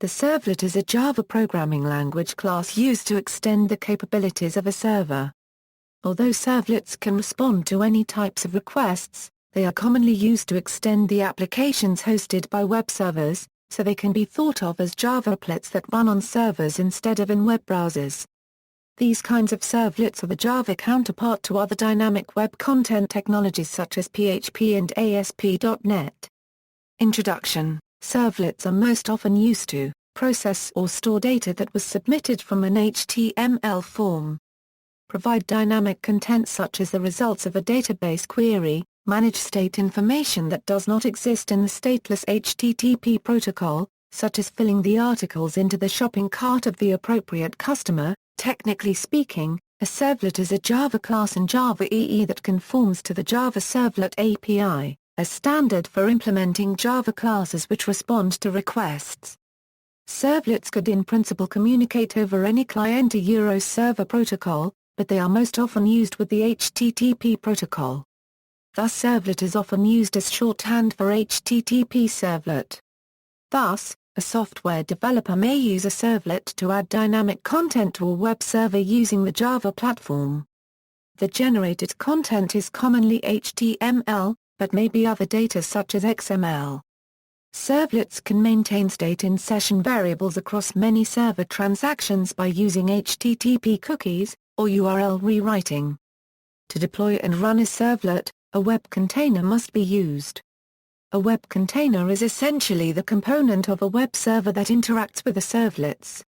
The servlet is a Java programming language class used to extend the capabilities of a server. Although servlets can respond to any types of requests, they are commonly used to extend the applications hosted by web servers, so they can be thought of as Java applets that run on servers instead of in web browsers. These kinds of servlets are the Java counterpart to other dynamic web content technologies such as PHP and ASP.NET. Introduction. Servlets are most often used to process or store data that was submitted from an HTML form. Provide dynamic content such as the results of a database query, manage state information that does not exist in the stateless HTTP protocol, such as filling the articles into the shopping cart of the appropriate customer. Technically speaking, a servlet is a Java class in Java EE that conforms to the Java Servlet Api, a standard for implementing Java classes which respond to requests. Servlets could in principle communicate over any client-to-server protocol, but they are most often used with the HTTP protocol. Thus servlet is often used as shorthand for HTTP servlet. Thus, a software developer may use a servlet to add dynamic content to a web server using the Java platform. The generated content is commonly HTML, but may be other data such as XML. Servlets can maintain state in session variables across many server transactions by using HTTP cookies, or URL rewriting. To deploy and run a servlet, a web container must be used. A web container is essentially the component of a web server that interacts with the servlets.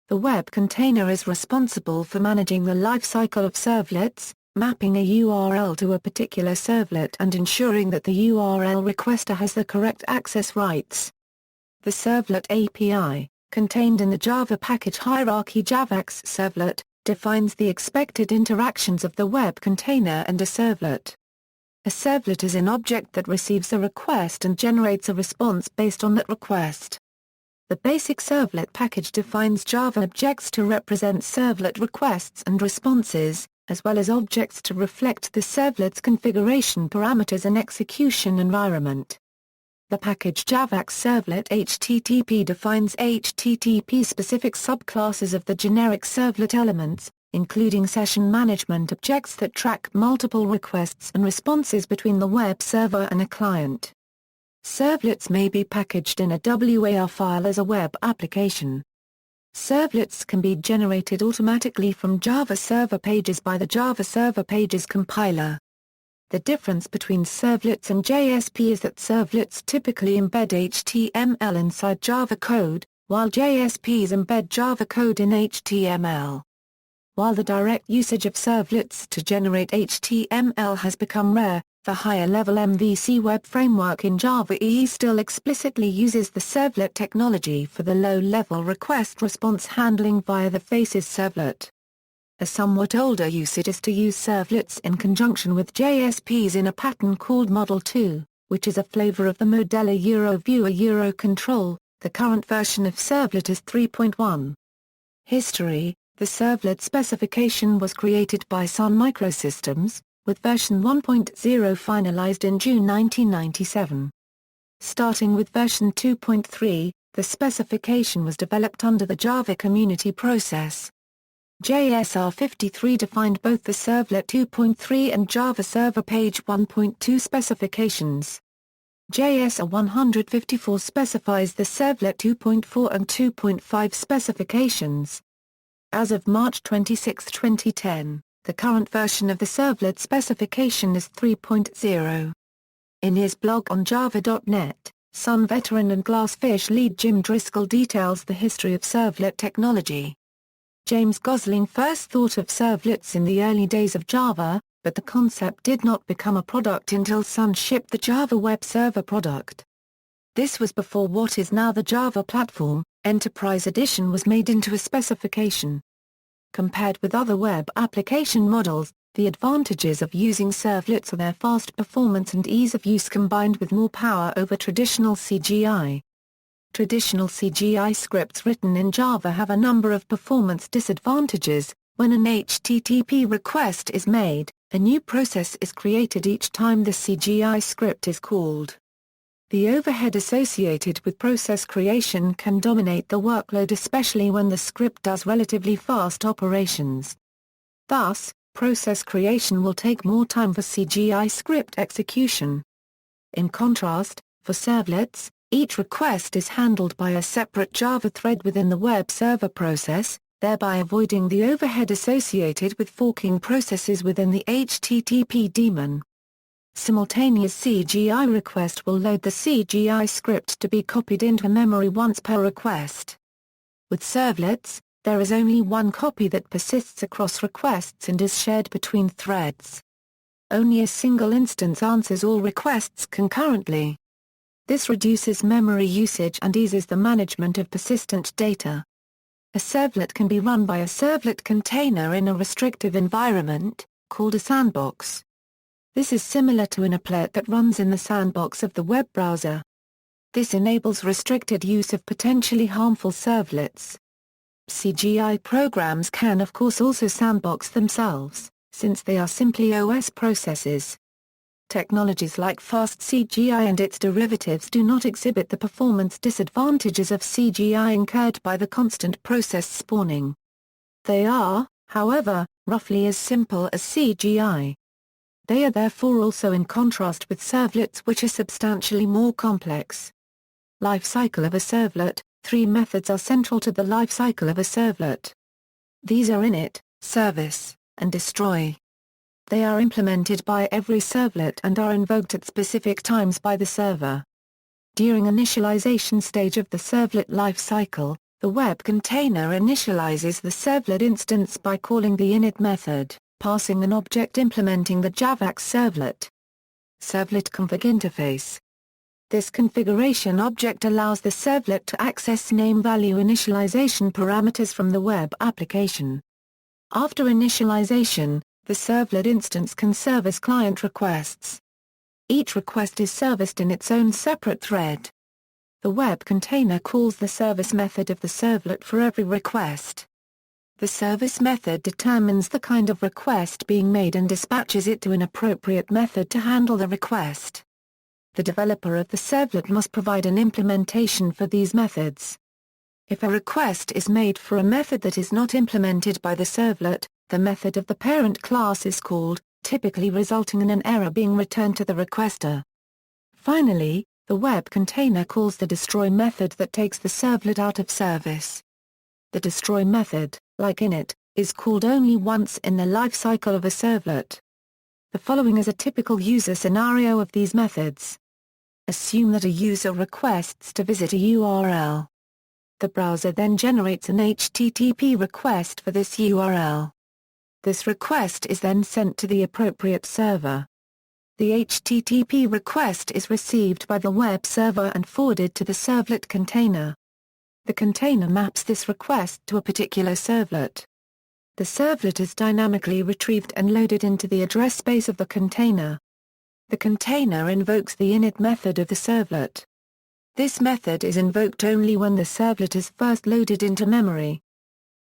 The web container is responsible for managing the lifecycle of servlets, mapping a URL to a particular servlet and ensuring that the URL requester has the correct access rights. The Servlet API, contained in the Java package hierarchy JAVAX servlet, defines the expected interactions of the web container and a servlet. A servlet is an object that receives a request and generates a response based on that request. The basic servlet package defines Java objects to represent servlet requests and responses, as well as objects to reflect the servlet's configuration parameters and execution environment. The package JAVAX Servlet HTTP defines HTTP-specific subclasses of the generic servlet elements, including session management objects that track multiple requests and responses between the web server and a client. Servlets may be packaged in a WAR file as a web application. Servlets can be generated automatically from Java server pages by the Java Server Pages compiler. The difference between servlets and JSP is that servlets typically embed HTML inside Java code, while JSPs embed Java code in HTML. While the direct usage of servlets to generate HTML has become rare, the higher-level MVC web framework in Java EE still explicitly uses the servlet technology for the low-level request-response handling via the Faces servlet. A somewhat older usage is to use servlets in conjunction with JSPs in a pattern called Model 2, which is a flavor of the Modella Viewer control. The current version of Servlet is 3.1. History. The Servlet specification was created by Sun Microsystems, with version 1.0 finalized in June 1997. Starting with version 2.3, the specification was developed under the Java Community Process. JSR 53 defined both the Servlet 2.3 and Java Server Page 1.2 specifications. JSR 154 specifies the Servlet 2.4 and 2.5 specifications. As of March 26, 2010, the current version of the Servlet specification is 3.0. In his blog on java.net, Sun veteran and Glassfish lead Jim Driscoll details the history of servlet technology. James Gosling first thought of servlets in the early days of Java, but the concept did not become a product until Sun shipped the Java Web Server product. This was before what is now the Java Platform Enterprise Edition was made into a specification. Compared with other web application models, the advantages of using servlets are their fast performance and ease of use combined with more power over traditional CGI. Traditional CGI scripts written in Java have a number of performance disadvantages. When an HTTP request is made, a new process is created each time the CGI script is called. The overhead associated with process creation can dominate the workload, especially when the script does relatively fast operations. Thus, process creation will take more time for CGI script execution. In contrast, for servlets, each request is handled by a separate Java thread within the web server process, thereby avoiding the overhead associated with forking processes within the HTTP daemon. Simultaneous CGI request will load the CGI script to be copied into memory once per request. With servlets, there is only one copy that persists across requests and is shared between threads. Only a single instance answers all requests concurrently. This reduces memory usage and eases the management of persistent data. A servlet can be run by a servlet container in a restrictive environment, called a sandbox. This is similar to an applet that runs in the sandbox of the web browser. This enables restricted use of potentially harmful servlets. CGI programs can of course also sandbox themselves, since they are simply OS processes. Technologies like fast CGI and its derivatives do not exhibit the performance disadvantages of CGI incurred by the constant process spawning. They are, however, roughly as simple as CGI. They are therefore also in contrast with servlets, which are substantially more complex. Life cycle of a servlet. 3 methods are central to the life cycle of a servlet. These are init, service, and destroy. They are implemented by every servlet and are invoked at specific times by the server. During initialization stage of the servlet life cycle, the web container initializes the servlet instance by calling the init method, passing an object implementing the JavaX servlet. Servlet config interface. This configuration object allows the servlet to access name-value initialization parameters from the web application. After initialization, the servlet instance can service client requests. Each request is serviced in its own separate thread. The web container calls the service method of the servlet for every request. The service method determines the kind of request being made and dispatches it to an appropriate method to handle the request. The developer of the servlet must provide an implementation for these methods. If a request is made for a method that is not implemented by the servlet, the method of the parent class is called, typically resulting in an error being returned to the requester. Finally, the web container calls the destroy method that takes the servlet out of service. The destroy method, like init, is called only once in the life cycle of a servlet. The following is a typical user scenario of these methods. Assume that a user requests to visit a URL. The browser then generates an HTTP request for this URL. This request is then sent to the appropriate server. The HTTP request is received by the web server and forwarded to the servlet container. The container maps this request to a particular servlet. The servlet is dynamically retrieved and loaded into the address space of the container. The container invokes the init method of the servlet. This method is invoked only when the servlet is first loaded into memory.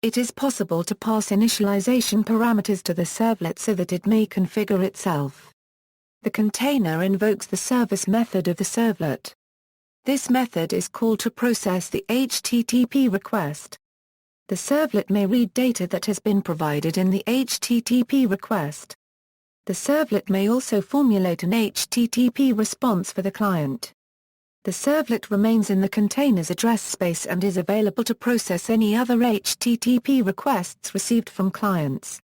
It is possible to pass initialization parameters to the servlet so that it may configure itself. The container invokes the service method of the servlet. This method is called to process the HTTP request. The servlet may read data that has been provided in the HTTP request. The servlet may also formulate an HTTP response for the client. The servlet remains in the container's address space and is available to process any other HTTP requests received from clients.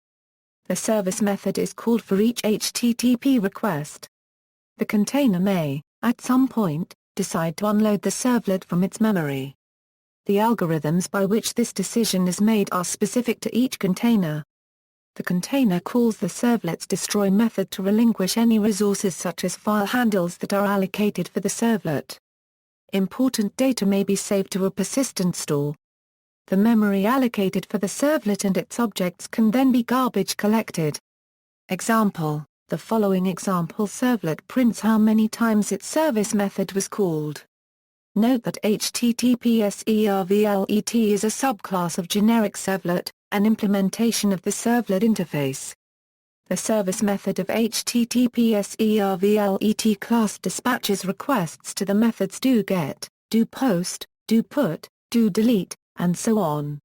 The service method is called for each HTTP request. The container may, at some point, decide to unload the servlet from its memory. The algorithms by which this decision is made are specific to each container. The container calls the servlet's destroy method to relinquish any resources such as file handles that are allocated for the servlet. Important data may be saved to a persistent store. The memory allocated for the servlet and its objects can then be garbage collected. Example: the following example servlet prints how many times its service method was called. Note that HTTP servlet is a subclass of generic servlet, an implementation of the servlet interface. The service method of HTTPS Servlet class dispatches requests to the methods doGet, doPost, doPut, doDelete, and so on,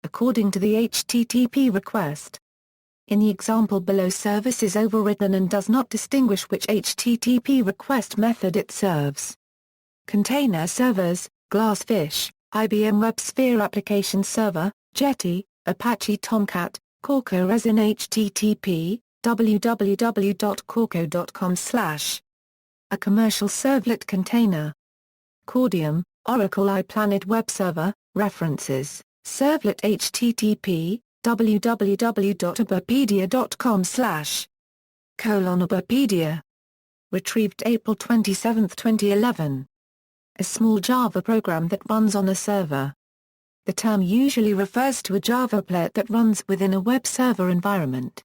according to the HTTP request. In the example below, service is overridden and does not distinguish which HTTP request method it serves. Container servers, Glassfish, IBM WebSphere Application Server, Jetty, Apache Tomcat, Corco Resin HTTP, www.corco.com/ A commercial servlet container. Cordium, Oracle iPlanet Web Server, references, Servlet HTTP, www.uberpedia.com/ Uberpedia. Retrieved April 27, 2011. A small Java program that runs on a server. The term usually refers to a Java applet that runs within a web server environment.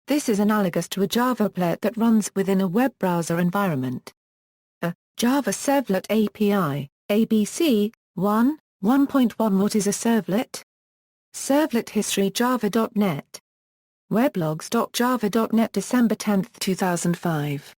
This is analogous to a Java applet that runs within a web browser environment. A Java Servlet API, ABC, 1.1. What is a servlet? Servlet history java.net. Weblogs.java.net December 10, 2005.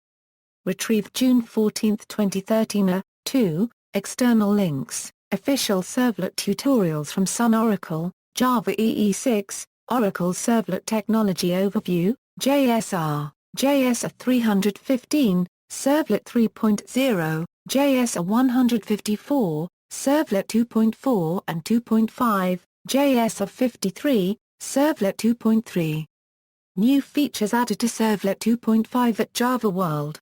Retrieved June 14, 2013. 2. External links, official servlet tutorials from Sun Oracle, Java EE6, Oracle Servlet Technology Overview, JSR, JS 315, Servlet 3.0, JS 154, Servlet 2.4 and 2.5, JS 53, Servlet 2.3. New features added to Servlet 2.5 at Java World.